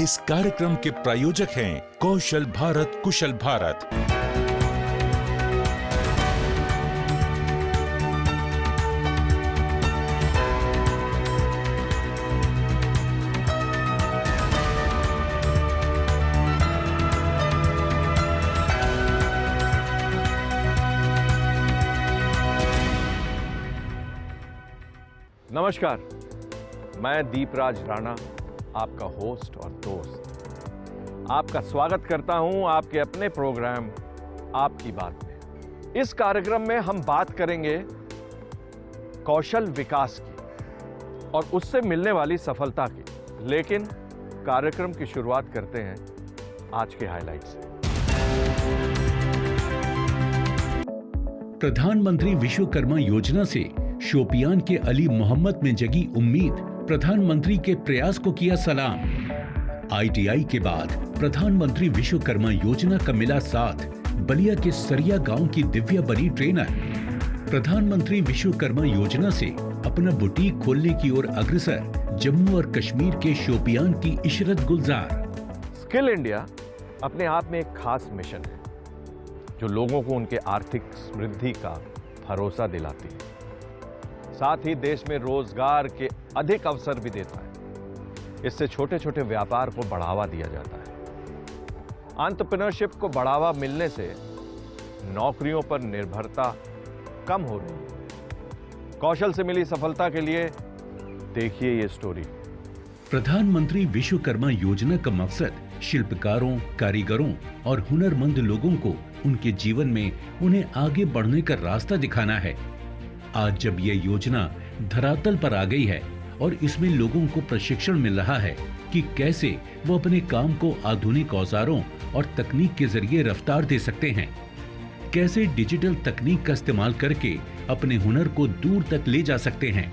इस कार्यक्रम के प्रायोजक हैं कौशल भारत कुशल भारत। नमस्कार, मैं दीपराज राणा, आपका होस्ट और दोस्त, आपका स्वागत करता हूं आपके अपने प्रोग्राम आपकी बात में। इस कार्यक्रम में हम बात करेंगे कौशल विकास की और उससे मिलने वाली सफलता की। लेकिन कार्यक्रम की शुरुआत करते हैं आज के हाइलाइट से। प्रधानमंत्री विश्वकर्मा योजना से शोपियान के अली मोहम्मद में जगी उम्मीद, प्रधानमंत्री के प्रयास को किया सलाम। आईटीआई के बाद प्रधानमंत्री विश्वकर्मा योजना का मिला साथ, बलिया के सरिया गांव की दिव्या बनी ट्रेनर। प्रधानमंत्री विश्वकर्मा योजना से अपना बुटीक खोलने की ओर अग्रसर जम्मू और कश्मीर के शोपियान की इशरत गुलजार। स्किल इंडिया अपने आप में एक खास मिशन है जो लोगों को उनके आर्थिक समृद्धि का भरोसा दिलाती है, साथ ही देश में रोजगार के अधिक अवसर भी देता है। इससे छोटे छोटे व्यापार को बढ़ावा दिया जाता है। एंटरप्रेन्योरशिप को बढ़ावा मिलने से नौकरियों पर निर्भरता कम हो रही है। कौशल से मिली सफलता के लिए देखिए ये स्टोरी। प्रधानमंत्री विश्वकर्मा योजना का मकसद शिल्पकारों, कारीगरों और हुनरमंद लोगों को उनके जीवन में उन्हें आगे बढ़ने का रास्ता दिखाना है। आज जब ये योजना धरातल पर आ गई है और इसमें लोगों को प्रशिक्षण मिल रहा है कि कैसे वो अपने काम को आधुनिक औजारों और तकनीक के जरिए रफ्तार दे सकते हैं, कैसे डिजिटल तकनीक का इस्तेमाल करके अपने हुनर को दूर तक ले जा सकते हैं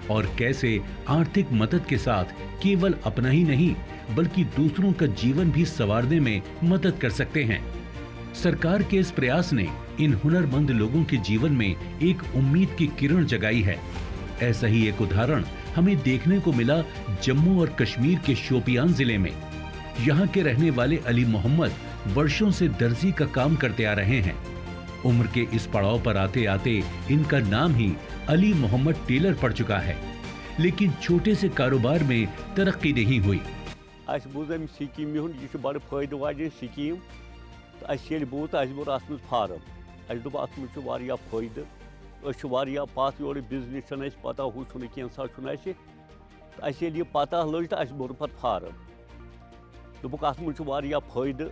और कैसे आर्थिक मदद के साथ केवल अपना ही नहीं बल्कि दूसरों का जीवन भी संवारने में मदद कर सकते हैं। सरकार के इस प्रयास ने इन हुनरमंद लोगों के जीवन में एक उम्मीद की किरण जगाई है। ऐसा ही एक उदाहरण हमें देखने को मिला जम्मू और कश्मीर के शोपियान जिले में। यहाँ के रहने वाले अली मोहम्मद वर्षों से दर्जी का काम करते आ रहे हैं। उम्र के इस पड़ाव पर आते आते इनका नाम ही अली मोहम्मद टेलर पड़ चुका है, लेकिन छोटे से कारोबार में तरक्की नहीं हुई। बूत बोर अत फार्म दोप अत फायदे पत योर बिजनेस पता हूँ कैसा यह पता लग तो बोर पे फार्म दोप अत फायदे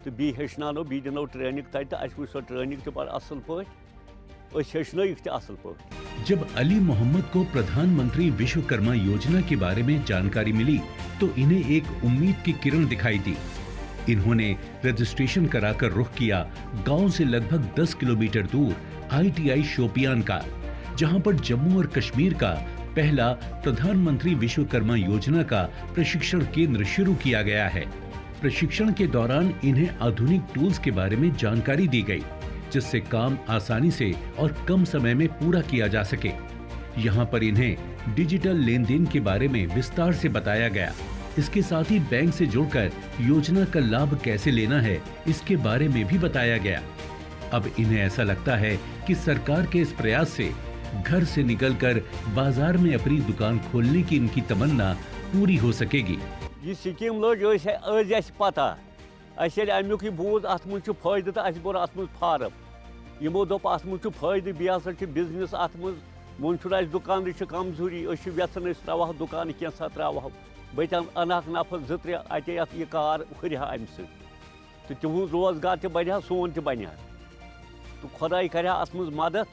तो बी हेचनो बी दिनो ट्रेनिंग तक वो सो ट्रेनिंग तो बड़ा असल पे हेचन असल पे। जब अली मोहम्मद को प्रधानमंत्री विश्वकर्मा योजना के बारे में जानकारी मिली तो इन्हें एक उम्मीद की किरण दिखाई दी। इन्होंने रजिस्ट्रेशन कराकर रुख किया गांव से लगभग 10 किलोमीटर दूर आईटीआई शोपियान का, जहां पर जम्मू और कश्मीर का पहला प्रधानमंत्री विश्वकर्मा योजना का प्रशिक्षण केंद्र शुरू किया गया है। प्रशिक्षण के दौरान इन्हें आधुनिक टूल्स के बारे में जानकारी दी गई, जिससे काम आसानी से और कम समय में पूरा किया जा सके। यहाँ पर इन्हें डिजिटल लेन देन के बारे में विस्तार से बताया गया। इसके साथ ही बैंक से जुड़कर योजना का लाभ कैसे लेना है इसके बारे में भी बताया गया। अब इन्हें ऐसा लगता है कि सरकार के इस प्रयास से घर से निकलकर बाजार में अपनी दुकान खोलने की इनकी तमन्ना पूरी हो सकेगी। ये स्कीम लग पता अमुक बूज अत फायदे तो बोर अत फार्म यमो दोप अत फायदे बे बिजनेस अत वो दुकान कमजोरी यहां त्रा दुकान कैसा त्रा बतन अनक नफर 2-3 अत यह कार हुआ अम तो तिहद रोजगार तो बढ़ सोन तो बन तो खुदा कर अत मदद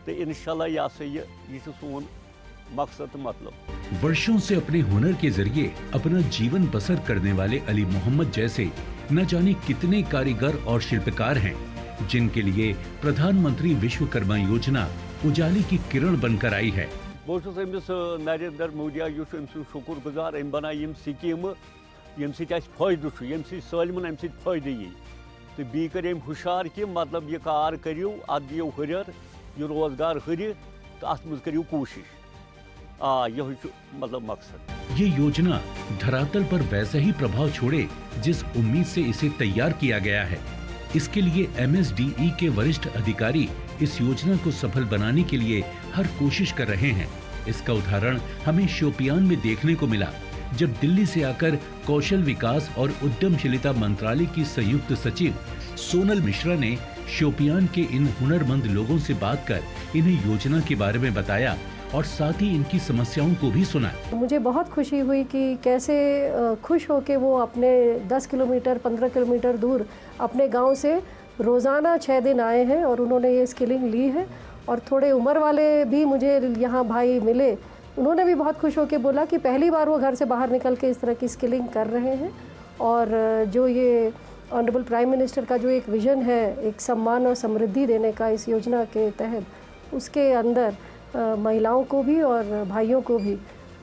तो इंशाल्लाह यह सोन मकसद मतलब। वर्षों से अपने हुनर के जरिए अपना जीवन बसर करने वाले अली मोहम्मद जैसे न जाने कितने कारीगर और शिल्पकार हैं, जिनके लिए प्रधानमंत्री विश्वकर्मा योजना उजाली की किरण बनकर आई है। बहुत नरेंद्र मोदी शुक्रगुजार अम बनाई स्कीम यम फायदे यम सालमन अम फायदे यी तो बी कर हुशार कि मतलब यह कार करियो अत दियो हुरर यह रोजगार हुर तो अत मज करियो कोशिश। यह मतलब मकसद। ये योजना धरातल पर वैसा ही प्रभाव छोड़े जिस उम्मीद से इसे तैयार किया गया है। इसके लिए MSDE के वरिष्ठ अधिकारी इस योजना को सफल बनाने के लिए हर कोशिश कर रहे हैं। इसका उदाहरण हमें शोपियान में देखने को मिला, जब दिल्ली से आकर कौशल विकास और उद्यमशीलता मंत्रालय की संयुक्त सचिव सोनल मिश्रा ने शोपियान के इन हुनरमंद लोगों से बात कर इन्हें योजना के बारे में बताया और साथ ही इनकी समस्याओं को भी सुना। मुझे बहुत खुशी हुई कि कैसे खुश होके वो अपने 10 किलोमीटर 15 किलोमीटर दूर अपने गांव से रोज़ाना 6 दिन आए हैं और उन्होंने ये स्किलिंग ली है। और थोड़े उम्र वाले भी मुझे यहाँ भाई मिले, उन्होंने भी बहुत खुश होके बोला कि पहली बार वो घर से बाहर निकल के इस तरह की स्किलिंग कर रहे हैं। और जो ये ऑनरेबल प्राइम मिनिस्टर का जो एक विज़न है एक सम्मान और समृद्धि देने का इस योजना के तहत, उसके अंदर महिलाओं को भी और भाइयों को भी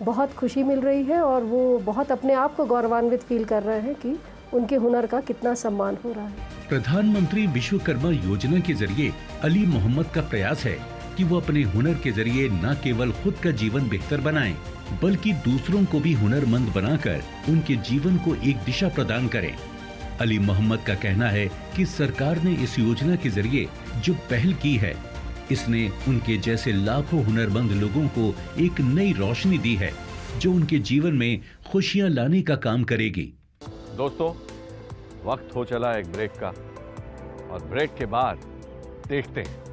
बहुत खुशी मिल रही है और वो बहुत अपने आप को गौरवान्वित फील कर रहे हैं कि उनके हुनर का कितना सम्मान हो रहा है। प्रधानमंत्री विश्वकर्मा योजना के जरिए अली मोहम्मद का प्रयास है कि वो अपने हुनर के जरिए न केवल खुद का जीवन बेहतर बनाएं, बल्कि दूसरों को भी हुनरमंद बनाकर उनके जीवन को एक दिशा प्रदान करें। अली मोहम्मद का कहना है कि सरकार ने इस योजना के जरिए जो पहल की है, इसने उनके जैसे लाखों हुनरमंद लोगों को एक नई रोशनी दी है जो उनके जीवन में खुशियां लाने का काम करेगी। दोस्तों, वक्त हो चला एक ब्रेक का और ब्रेक के बाद देखते हैं।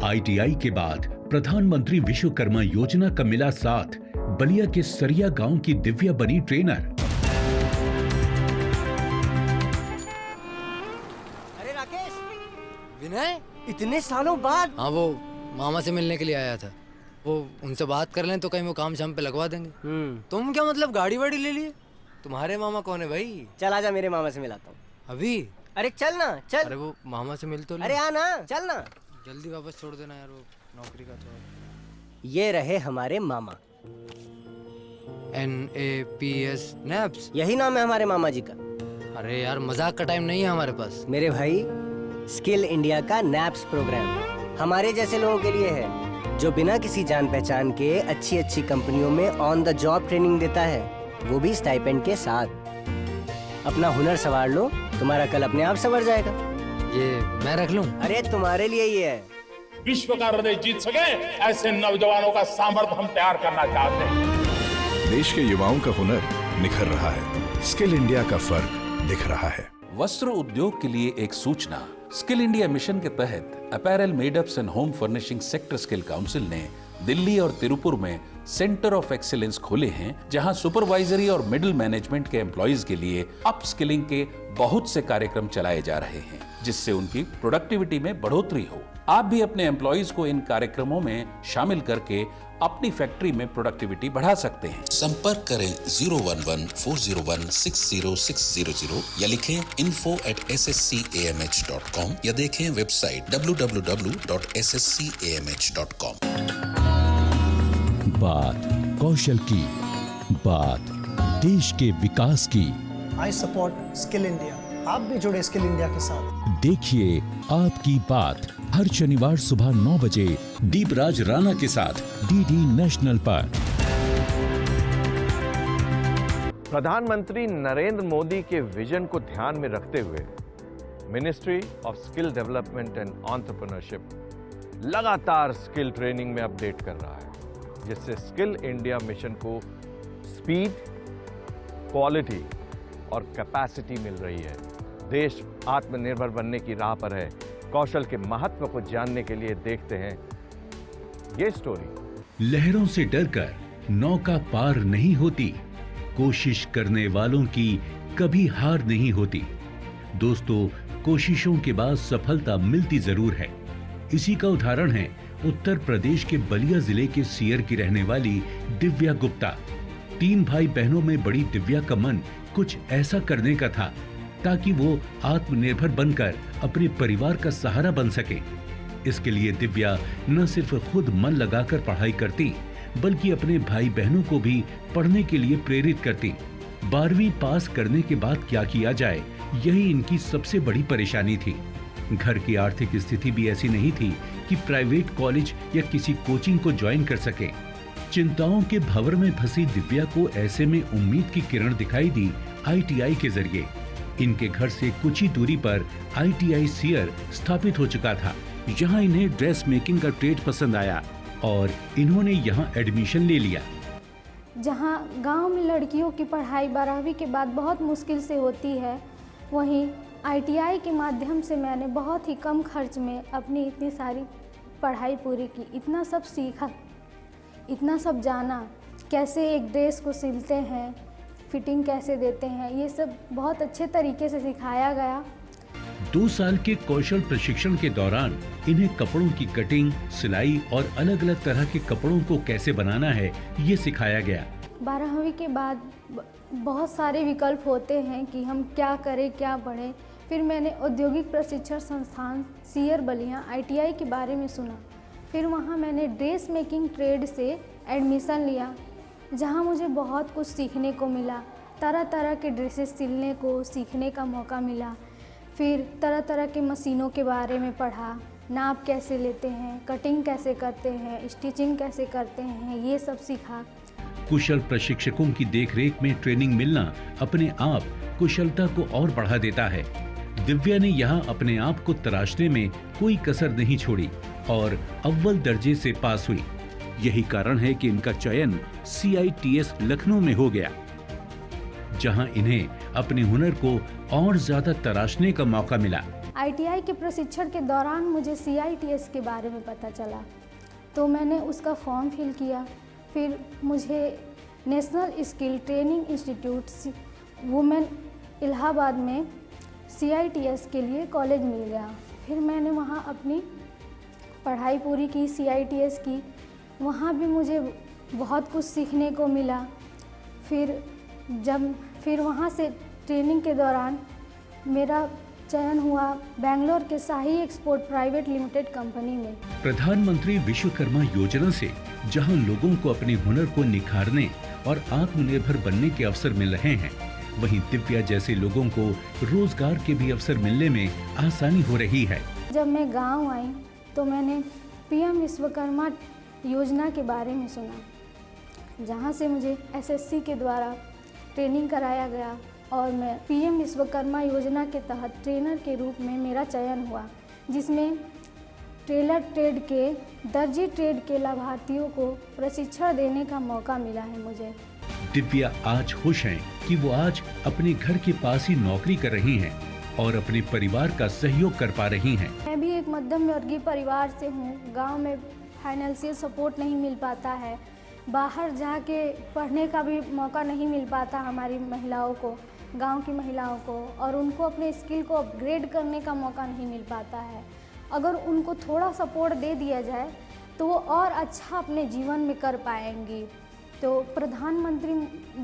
ITI के बाद प्रधानमंत्री विश्वकर्मा योजना का मिला साथ, बलिया के सरिया गांव की दिव्या बनी ट्रेनर। अरे राकेश, विनय, इतने सालों बाद। हाँ, वो मामा से मिलने के लिए आया था। वो उनसे बात कर लें तो कहीं वो काम शाम पे लगवा देंगे। तुम क्या मतलब गाड़ी वाड़ी ले लिए? तुम्हारे मामा कौन है भाई? चल आजा, मेरे मामा से मिलाता हूँ। अभी? अरे चल ना, चल। अरे वो मामा से मिल तो ले। अरे आना, चल ना। जल्दी वापस छोड़ देना यार, वो नौकरी का तो। ये रहे हमारे मामा। NAPS नैप्स, यही नाम है हमारे मामा जी का। अरे यार, मजाक का टाइम नहीं है हमारे पास। मेरे भाई, स्किल इंडिया का नैप्स प्रोग्राम हमारे जैसे लोगों के लिए है जो बिना किसी जान पहचान के अच्छी अच्छी कंपनियों में ऑन द जॉब ट्रेनिंग देता है, वो भी स्टाइपेंड के साथ। अपना हुनर संवार लो, तुम्हारा कल अपने आप संवर जाएगा। ये मैं रख लूं? अरे तुम्हारे लिए ही है। विश्व का हृदय जीत सके ऐसे नौजवानों का सामर्थ्य हम तैयार करना चाहते हैं। देश के युवाओं का हुनर निखर रहा है, स्किल इंडिया का फर्क दिख रहा है। वस्त्र उद्योग के लिए एक सूचना। स्किल इंडिया मिशन के तहत apparel, made-ups and home furnishing sector skill council ने दिल्ली और तिरुपुर में सेंटर ऑफ एक्सीलेंस खोले हैं, जहां सुपरवाइजरी और मिडिल मैनेजमेंट के एम्प्लॉइज के लिए अप स्किलिंग के बहुत से कार्यक्रम चलाए जा रहे हैं, जिससे उनकी प्रोडक्टिविटी में बढ़ोतरी हो। आप भी अपने एम्प्लॉइज को इन कार्यक्रमों में शामिल करके अपनी फैक्ट्री में प्रोडक्टिविटी बढ़ा सकते हैं। संपर्क करें 011-401-60600 या लिखें info@sscamh.com या देखें वेबसाइट www.sscamh.com। बात कौशल की, बात देश के विकास की। I support skill India. आप भी जुड़े स्किल इंडिया के साथ। देखिए आपकी बात हर शनिवार सुबह 9 बजे दीपराज राणा के साथ DD नेशनल पर। प्रधानमंत्री नरेंद्र मोदी के विजन को ध्यान में रखते हुए ministry of skill development and entrepreneurship लगातार स्किल ट्रेनिंग में अपडेट कर रहा है, जिससे स्किल इंडिया मिशन को स्पीड, क्वालिटी और कैपेसिटी मिल रही है। देश आत्मनिर्भर बनने की राह पर है। कौशल के महत्व को जानने के लिए देखते हैं ये स्टोरी। लहरों से डरकर नौका पार नहीं होती, कोशिश करने वालों की कभी हार नहीं होती। दोस्तों, कोशिशों के बाद सफलता मिलती जरूर है। इसी का उदाहरण है उत्तर प्रदेश के बलिया जिले के सियर की रहने वाली दिव्या गुप्ता। 3 भाई बहनों में बड़ी दिव्या का मन कुछ ऐसा करने का था ताकि वो आत्मनिर्भर बनकर अपने परिवार का सहारा बन सके। इसके लिए दिव्या न सिर्फ खुद मन लगाकर पढ़ाई करती, बल्कि अपने भाई बहनों को भी पढ़ने के लिए प्रेरित करती। 12वीं पास करने के बाद क्या किया जाए, यही इनकी सबसे बड़ी परेशानी थी। घर की आर्थिक स्थिति भी ऐसी नहीं थी कि प्राइवेट कॉलेज या किसी कोचिंग को ज्वाइन कर सके। चिंताओं के भंवर में फंसी दिव्या को ऐसे में उम्मीद की किरण दिखाई दी ITI के जरिए। इनके घर से कुछ ही दूरी पर ITI सियर स्थापित हो चुका था। यहाँ इन्हें ड्रेस मेकिंग का ट्रेड पसंद आया और इन्होंने यहाँ एडमिशन ले लिया। जहाँ गांव में लड़कियों की पढ़ाई 12वीं के बाद बहुत मुश्किल से होती है, वहीं ITI के माध्यम से मैंने बहुत ही कम खर्च में अपनी इतनी सारी पढ़ाई पूरी की। इतना सब सीखा, इतना सब जाना, कैसे एक ड्रेस को सिलते हैं, फिटिंग कैसे देते हैं, ये सब बहुत अच्छे तरीके से सिखाया गया। 2 साल के कौशल प्रशिक्षण के दौरान इन्हें कपड़ों की कटिंग, सिलाई और अलग अलग तरह के कपड़ों को कैसे बनाना है ये सिखाया गया। 12वीं के बाद बहुत सारे विकल्प होते हैं कि हम क्या करें, क्या पढ़ें। फिर मैंने औद्योगिक प्रशिक्षण संस्थान सियर बलिया ITI के बारे में सुना। फिर वहाँ मैंने ड्रेस मेकिंग ट्रेड से एडमिशन लिया, जहाँ मुझे बहुत कुछ सीखने को मिला। तरह तरह के ड्रेसेस सिलने को सीखने का मौका मिला। फिर तरह तरह के मशीनों के बारे में पढ़ा, नाप कैसे लेते हैं, कटिंग कैसे करते हैं, स्टिचिंग कैसे करते हैं, ये सब सीखा। कुशल प्रशिक्षकों की देखरेख में ट्रेनिंग मिलना अपने आप कुशलता को और बढ़ा देता है। दिव्या ने यहाँ अपने आप को तराशने में कोई कसर नहीं छोड़ी और अव्वल दर्जे से पास हुई। यही कारण है कि इनका चयन CITS लखनऊ में हो गया, जहां इन्हें अपने हुनर को और ज्यादा तराशने का मौका मिला। ITI के प्रशिक्षण के दौरान मुझे CITS के बारे में पता चला, तो मैंने उसका फॉर्म फिल किया। फिर मुझे national skill training institute women Allahabad में CITS के लिए कॉलेज मिल गया। फिर मैंने वहाँ अपनी पढ़ाई पूरी की CITS की। वहाँ भी मुझे बहुत कुछ सीखने को मिला। फिर वहाँ से ट्रेनिंग के दौरान मेरा चयन हुआ बेंगलोर के शाही एक्सपोर्ट प्राइवेट लिमिटेड कंपनी में। प्रधानमंत्री विश्वकर्मा योजना से जहां लोगों को अपने हुनर को निखारने और आत्मनिर्भर बनने के अवसर मिल रहे हैं, वहीं दिव्या जैसे लोगों को रोजगार के भी अवसर मिलने में आसानी हो रही है। जब मैं गांव आई तो मैंने PM विश्वकर्मा योजना के बारे में सुना, जहां से मुझे SSC के द्वारा ट्रेनिंग कराया गया और मैं PM विश्वकर्मा योजना के तहत ट्रेनर के रूप में मेरा चयन हुआ, जिसमें टेलर ट्रेड के, दर्जी ट्रेड के लाभार्थियों को प्रशिक्षण देने का मौका मिला है मुझे। दिव्या आज खुश हैं कि वो आज अपने घर के पास ही नौकरी कर रही हैं और अपने परिवार का सहयोग कर पा रही हैं। मैं भी एक मध्यम वर्गीय परिवार से हूँ। गांव में फाइनेंशियल सपोर्ट नहीं मिल पाता है, बाहर जाके पढ़ने का भी मौका नहीं मिल पाता हमारी महिलाओं को, गांव की महिलाओं को, और उनको अपने स्किल को अपग्रेड करने का मौका नहीं मिल पाता है। अगर उनको थोड़ा सपोर्ट दे दिया जाए तो वो और अच्छा अपने जीवन में कर पाएंगी। तो प्रधानमंत्री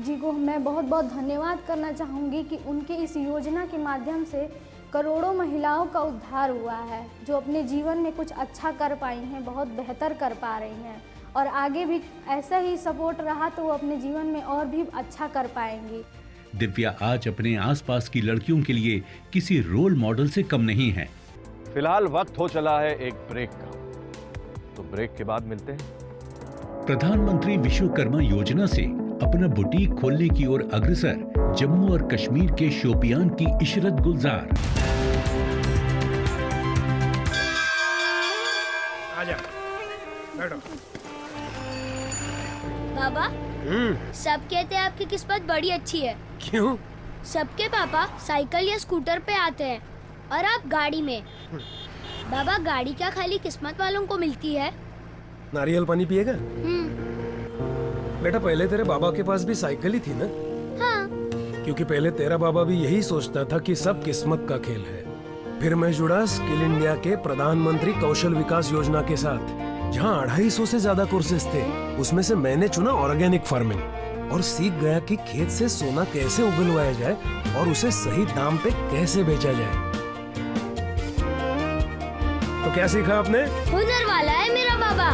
जी को मैं बहुत बहुत धन्यवाद करना चाहूँगी कि उनके इस योजना के माध्यम से करोड़ों महिलाओं का उद्धार हुआ है, जो अपने जीवन में कुछ अच्छा कर पाई हैं, बहुत बेहतर कर पा रही हैं, और आगे भी ऐसा ही सपोर्ट रहा तो वो अपने जीवन में और भी अच्छा कर पाएंगी। दिव्या आज अपने आसपास की लड़कियों के लिए किसी रोल मॉडल से कम नहीं है। फिलहाल वक्त हो चला है एक ब्रेक का, तो ब्रेक के बाद मिलते हैं। प्रधानमंत्री विश्वकर्मा योजना से अपना बुटीक खोलने की ओर अग्रसर जम्मू और कश्मीर के शोपियान की इशरत गुलजार। आजा, बैठो। बाबा, सब कहते हैं आपकी किस्मत बड़ी अच्छी है। क्यों? सबके पापा साइकिल या स्कूटर पे आते हैं और आप गाड़ी में। बाबा, गाड़ी क्या खाली किस्मत वालों को मिलती है? नारियल पानी पिएगा? बेटा, पहले तेरे बाबा के पास भी साइकिल ही थी ना? हाँ। क्योंकि पहले तेरा बाबा भी यही सोचता था कि सब किस्मत का खेल है। फिर मैं जुड़ा स्किल इंडिया के प्रधानमंत्री कौशल विकास योजना के साथ, जहाँ 250 से ज्यादा कोर्सेज थे। उसमें से मैंने चुना ऑर्गेनिक फार्मिंग और सीख गया कि खेत से सोना कैसे उगलवाया जाए और उसे सही दाम पे कैसे बेचा जाए। तो क्या सीखा आपने? हुनर वाला है मेरा बाबा।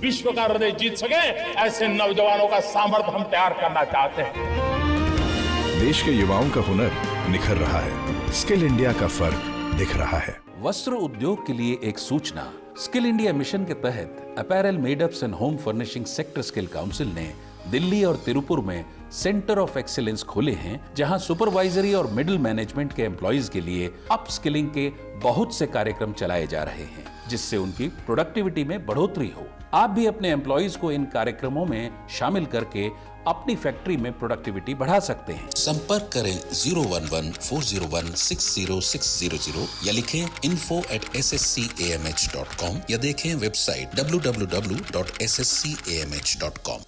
विश्व का हृदय जीत सके ऐसे नौजवानों का सामर्थ्य हम तैयार करना चाहते हैं। देश के युवाओं का हुनर निखर रहा है। स्किल इंडिया का फर्क दिख रहा है। वस्त्र उद्योग के लिए एक सूचना। स्किल इंडिया मिशन के तहत apparel made-ups and home furnishing sector skill council ने दिल्ली और तिरुपुर में सेंटर ऑफ एक्सीलेंस खोले हैं, जहां सुपरवाइजरी और मिडिल मैनेजमेंट के एम्प्लॉइज के लिए अपस्किलिंग के बहुत से कार्यक्रम चलाए जा रहे हैं, जिससे उनकी प्रोडक्टिविटी में बढ़ोतरी हो। आप भी अपने एम्प्लॉइज को इन कार्यक्रमों में शामिल करके अपनी फैक्ट्री में प्रोडक्टिविटी बढ़ा सकते हैं। संपर्क करें 011-401-60600 या लिखें info@sscamh.com या देखें वेबसाइट www.sscamh.com।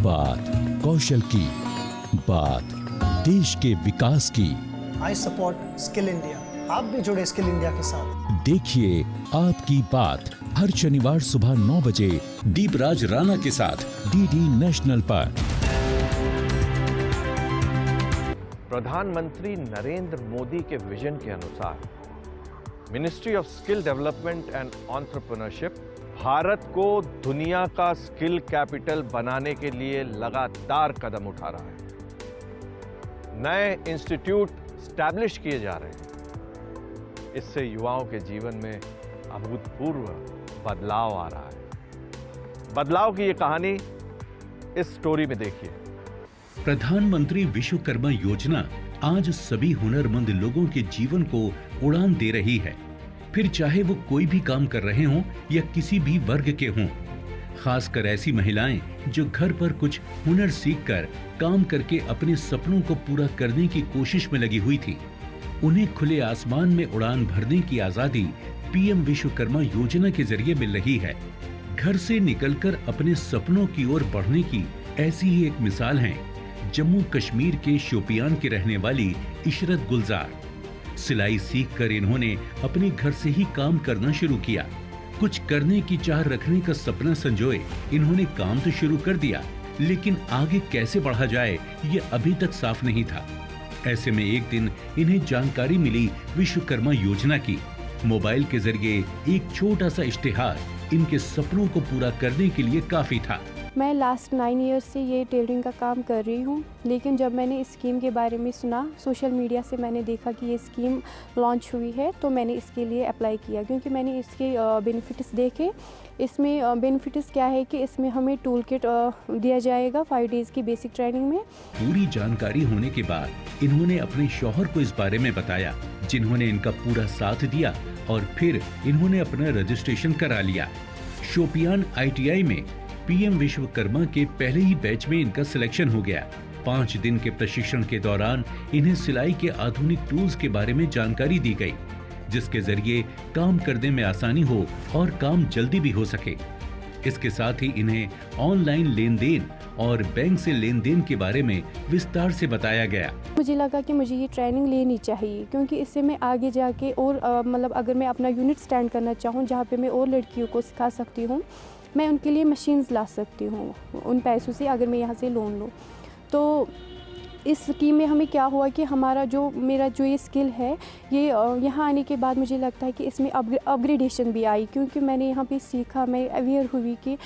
बात कौशल की, बात देश के विकास की। I support skill India. आप भी जुड़े स्किल इंडिया के साथ। देखिए आपकी बात हर शनिवार सुबह 9 बजे दीपराज राणा के साथ डीडी नेशनल पर। प्रधानमंत्री नरेंद्र मोदी के विजन के अनुसार ministry of skill development and entrepreneurship Bharat को दुनिया का स्किल कैपिटल बनाने के लिए लगातार कदम उठा रहा है। नए इंस्टीट्यूट स्टैब्लिश किए जा रहे हैं। इससे युवाओं के जीवन में अभूतपूर्व बदलाव आ रहा है। बदलाव की ये कहानी इस स्टोरी में देखिए। प्रधानमंत्री विश्वकर्मा योजना आज सभी हुनरमंद लोगों के जीवन को उड़ान दे रही है, फिर चाहे वो कोई भी काम कर रहे हों या किसी भी वर्ग के हों। खासकर ऐसी महिलाएं जो घर पर कुछ हुनर सीखकर काम करके अपने सपनों को पूरा करने की कोशिश में लगी हुई थी, उन्हें खुले आसमान में उड़ान भरने की आजादी पीएम विश्वकर्मा योजना के जरिए मिल रही है। घर से निकलकर अपने सपनों की ओर बढ़ने की ऐसी ही एक मिसाल है जम्मू कश्मीर के शोपियान की रहने वाली इशरत गुलजार। सिलाई सीखकर इन्होंने अपने घर से ही काम करना शुरू किया। कुछ करने की चाह रखने का सपना संजोए इन्होंने काम तो शुरू कर दिया, लेकिन आगे कैसे बढ़ा जाए ये अभी तक साफ नहीं था। ऐसे में एक दिन इन्हें जानकारी मिली विश्वकर्मा योजना की। मोबाइल के जरिए एक छोटा सा इश्तिहार इनके सपनों को पूरा करने के लिए काफी था। मैं लास्ट 9 ईयर्स से ये टेलरिंग का काम कर रही हूँ, लेकिन जब मैंने इस स्कीम के बारे में सुना, सोशल मीडिया से मैंने देखा कि ये स्कीम लॉन्च हुई है, तो मैंने इसके लिए अप्लाई किया क्योंकि मैंने इसके बेनिफिट्स देखे। इसमें बेनिफिट्स क्या है कि इसमें हमें टूल किट दिया जाएगा 5 डेज़ की बेसिक ट्रेनिंग में। पूरी जानकारी होने के बाद इन्होंने अपने शौहर को इस बारे में बताया, जिन्होंने इनका पूरा साथ दिया और फिर इन्होंने अपना रजिस्ट्रेशन करा लिया। शोपियान ITI में पीएम विश्वकर्मा के पहले ही बैच में इनका सिलेक्शन हो गया। 5 दिन के प्रशिक्षण के दौरान इन्हें सिलाई के आधुनिक टूल्स के बारे में जानकारी दी गई, जिसके जरिए काम करने में आसानी हो और काम जल्दी भी हो सके। इसके साथ ही इन्हें ऑनलाइन लेन देन और बैंक से लेन देन के बारे में विस्तार से बताया गया। मुझे लगा कि मुझे ये ट्रेनिंग लेनी चाहिए क्योंकि इससे मैं आगे जाके और मतलब अगर मैं अपना यूनिट स्टैंड करना चाहूँ जहाँ पे मैं और लड़कियों को सिखा सकती हूँ, मैं उनके लिए मशीन्स ला सकती हूँ उन पैसों से, अगर मैं यहाँ से लोन लूँ। तो इस स्कीम में हमें क्या हुआ कि मेरा जो ये स्किल है, ये यहाँ आने के बाद मुझे लगता है कि इसमें अपग्रेडेशन भी आई, क्योंकि मैंने यहाँ पे सीखा, मैं अवेयर हुई कि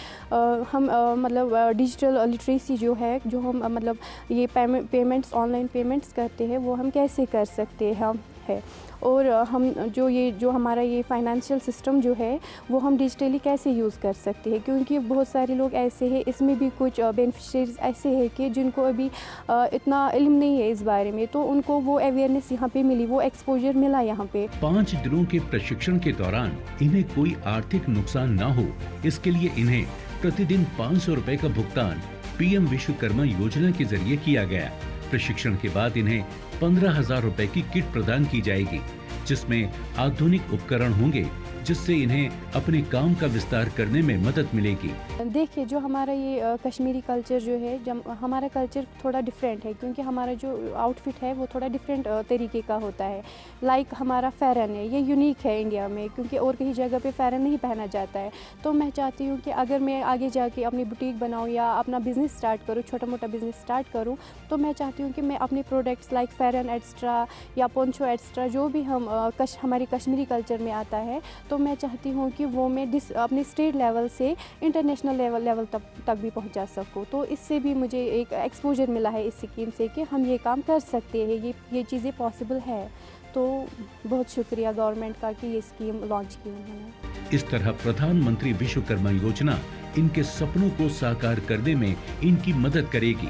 हम मतलब डिजिटल लिटरेसी जो है, जो हम मतलब ये पेमेंट्स ऑनलाइन पेमेंट्स करते हैं, वो हम कैसे कर सकते हैं है। और हम जो हमारा ये फाइनेंशियल सिस्टम जो है वो हम डिजिटली कैसे यूज़ कर सकते हैं, क्योंकि बहुत सारे लोग ऐसे हैं, इसमें भी कुछ बेनिफिशरीज ऐसे हैं कि जिनको अभी इतना इल्म नहीं है इस बारे में, तो उनको वो अवेयरनेस यहाँ पे मिली, वो एक्सपोजर मिला यहाँ पे। 5 दिनों के प्रशिक्षण के दौरान इन्हें कोई आर्थिक नुकसान न हो, इसके लिए इन्हें प्रतिदिन 500 रुपए का भुगतान पीएम विश्वकर्मा योजना के जरिए किया गया। प्रशिक्षण के बाद इन्हें 15,000 रुपए की किट प्रदान की जाएगी, जिसमें आधुनिक उपकरण होंगे, जिससे इन्हें अपने काम का विस्तार करने में मदद मिलेगी। देखिए, जो हमारा ये कश्मीरी कल्चर जो है, जब हमारा कल्चर थोड़ा डिफरेंट है, क्योंकि हमारा जो आउटफिट है वो थोड़ा डिफरेंट तरीके का होता है। लाइक हमारा फ़ैरन है, ये यूनिक है इंडिया में, क्योंकि और कहीं जगह पे फ़ैरन नहीं पहना जाता है। तो मैं चाहती हूँ कि अगर मैं आगे जाके अपनी बुटीक बनाऊँ या अपना बिज़नेस स्टार्ट करूँ, छोटा मोटा बिज़नेस स्टार्ट करूँ, तो मैं चाहती हूँ कि मैं अपने प्रोडक्ट्स लाइक फ़ैरन एक्स्ट्रा या पोंचो एक्स्ट्रा, जो भी हमारे कश्मीरी कल्चर में आता है, तो मैं चाहती हूँ कि वो मैं अपने स्टेट लेवल से इंटरनेशनल लेवल तक भी पहुँचा सकूँ। तो इससे भी मुझे एक एक्सपोजर मिला है इस स्कीम से कि हम ये काम कर सकते हैं, ये चीज़ें पॉसिबल है। तो बहुत शुक्रिया गवर्नमेंट का कि ये स्कीम लॉन्च की उन्होंने। इस तरह प्रधानमंत्री विश्वकर्मा योजना इनके सपनों को साकार करने में इनकी मदद करेगी।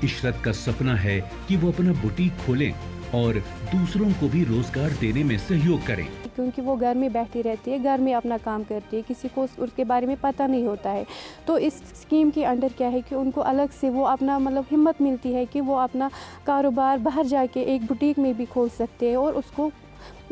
इशरत का सपना है कि वो अपना बुटीक खोलें और दूसरों को भी रोजगार देने में सहयोग करें, क्योंकि वो घर में बैठी रहती है, घर में अपना काम करती है, किसी को उसके बारे में पता नहीं होता है। तो इस स्कीम के अंडर क्या है कि उनको अलग से वो अपना मतलब हिम्मत मिलती है कि वो अपना कारोबार बाहर जाके एक बुटीक में भी खोल सकते हैं और उसको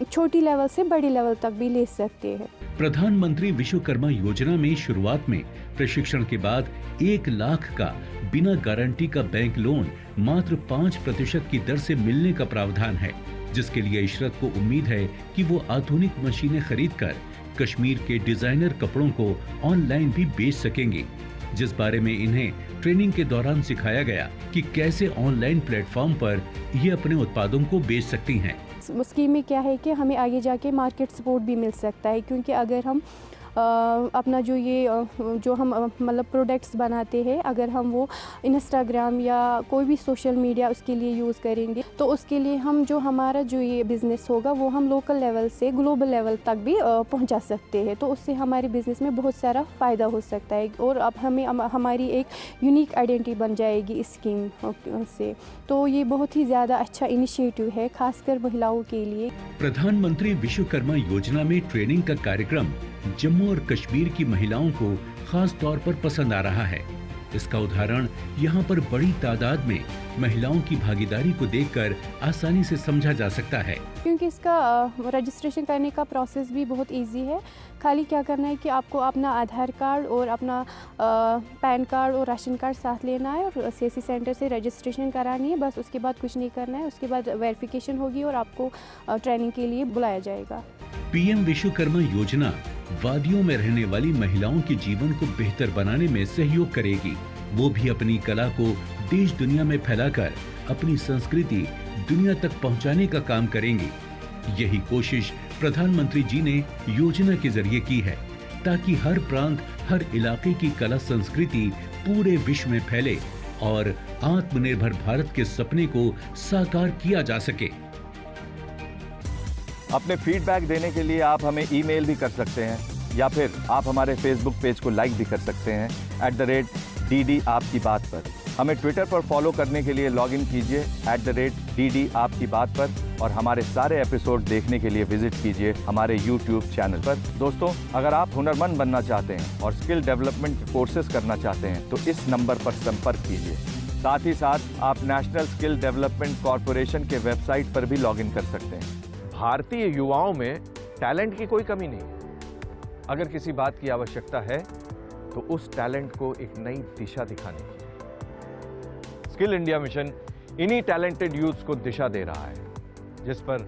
छोटी लेवल से बड़ी लेवल तक भी ले सकते हैं। प्रधानमंत्री विश्वकर्मा योजना में शुरुआत में प्रशिक्षण के बाद 1 लाख का बिना गारंटी का बैंक लोन मात्र 5% की दर से मिलने का प्रावधान है, जिसके लिए इशरत को उम्मीद है कि वो आधुनिक मशीनें खरीदकर कश्मीर के डिजाइनर कपड़ों को ऑनलाइन भी बेच सकेंगे, जिस बारे में इन्हें ट्रेनिंग के दौरान सिखाया गया कि कैसे ऑनलाइन प्लेटफॉर्म पर ये अपने उत्पादों को बेच सकती हैं। स्कीम में क्या है कि हमें आगे जाके मार्केट सपोर्ट भी मिल सकता है, क्योंकि अगर हम अपना जो हम मतलब प्रोडक्ट्स बनाते हैं, अगर हम वो इंस्टाग्राम या कोई भी सोशल मीडिया उसके लिए यूज़ करेंगे तो उसके लिए हम हमारा ये बिज़नेस होगा वो हम लोकल लेवल से ग्लोबल लेवल तक भी पहुंचा सकते हैं। तो उससे हमारे बिज़नेस में बहुत सारा फ़ायदा हो सकता है और अब हमारी एक यूनिक आइडेंटिटी बन जाएगी इस स्कीम से। तो ये बहुत ही ज़्यादा अच्छा इनिशिएटिव है, खासकर महिलाओं के लिए। प्रधानमंत्री विश्वकर्मा योजना में ट्रेनिंग का कार्यक्रम जम्मू और कश्मीर की महिलाओं को खास तौर पर पसंद आ रहा है। इसका उदाहरण यहाँ पर बड़ी तादाद में महिलाओं की भागीदारी को देखकर आसानी से समझा जा सकता है, क्योंकि इसका रजिस्ट्रेशन करने का प्रोसेस भी बहुत इजी है। खाली क्या करना है कि आपको अपना आधार कार्ड और अपना पैन कार्ड और राशन कार्ड साथ लेना है और सीएससी सेंटर से रजिस्ट्रेशन करानी है, बस उसके बाद कुछ नहीं करना है। उसके बाद वेरिफिकेशन होगी और आपको ट्रेनिंग के लिए बुलाया जाएगा। पीएम विश्वकर्मा योजना वादियों में रहने वाली महिलाओं के जीवन को बेहतर बनाने में सहयोग करेगी। वो भी अपनी कला को देश दुनिया में फैलाकर अपनी संस्कृति दुनिया तक पहुंचाने का काम करेंगी। यही कोशिश प्रधानमंत्री जी ने योजना के जरिए की है, ताकि हर प्रांत, हर इलाके की कला संस्कृति पूरे विश्व में फैले और आत्मनिर्भर भारत के सपने को साकार किया जा सके। अपने फीडबैक देने के लिए आप हमें ईमेल भी कर सकते हैं या फिर आप हमारे फेसबुक पेज को लाइक भी कर सकते हैं @DD आपकी बात पर। हमें ट्विटर पर फॉलो करने के लिए लॉगिन कीजिए @DD आपकी बात पर और हमारे सारे एपिसोड देखने के लिए विजिट कीजिए हमारे YouTube चैनल पर। दोस्तों, अगर आप हुनरमंद बनना चाहते हैं और स्किल डेवलपमेंट के कोर्सेज करना चाहते हैं तो इस नंबर पर संपर्क कीजिए। साथ ही साथ आप नेशनल स्किल डेवलपमेंट कॉरपोरेशन के वेबसाइट पर भी लॉगिन कर सकते हैं। भारतीय युवाओं में टैलेंट की कोई कमी नहीं। अगर किसी बात की आवश्यकता है तो उस टैलेंट को एक नई दिशा दिखाने की। स्किल इंडिया मिशन इन्हीं टैलेंटेड यूथ्स को दिशा दे रहा है, जिस पर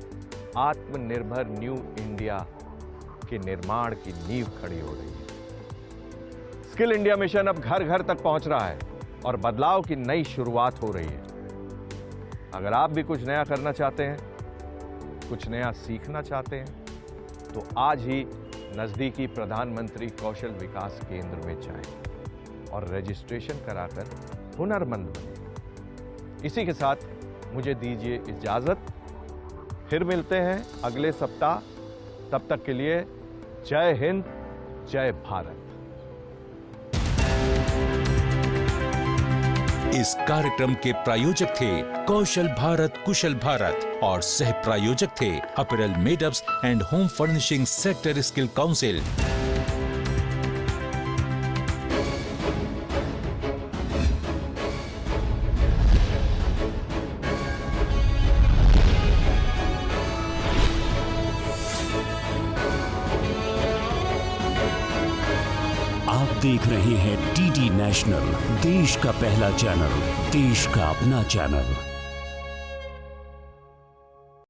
आत्मनिर्भर न्यू इंडिया के निर्माण की नींव खड़ी हो रही है। स्किल इंडिया मिशन अब घर घर तक पहुंच रहा है और बदलाव की नई शुरुआत हो रही है। अगर आप भी कुछ नया करना चाहते हैं, कुछ नया सीखना चाहते हैं तो आज ही नजदीकी प्रधानमंत्री कौशल विकास केंद्र में जाएं और रजिस्ट्रेशन कराकर हुनरमंद बनें। इसी के साथ मुझे दीजिए इजाजत। फिर मिलते हैं अगले सप्ताह। तब तक के लिए जय हिंद, जय भारत। इस कार्यक्रम के प्रायोजक थे कौशल भारत कुशल भारत और सह प्रायोजक थे apparel made-ups and home furnishing sector skill council. आप देख रहे हैं DD नेशनल, देश का पहला चैनल, देश का अपना चैनल।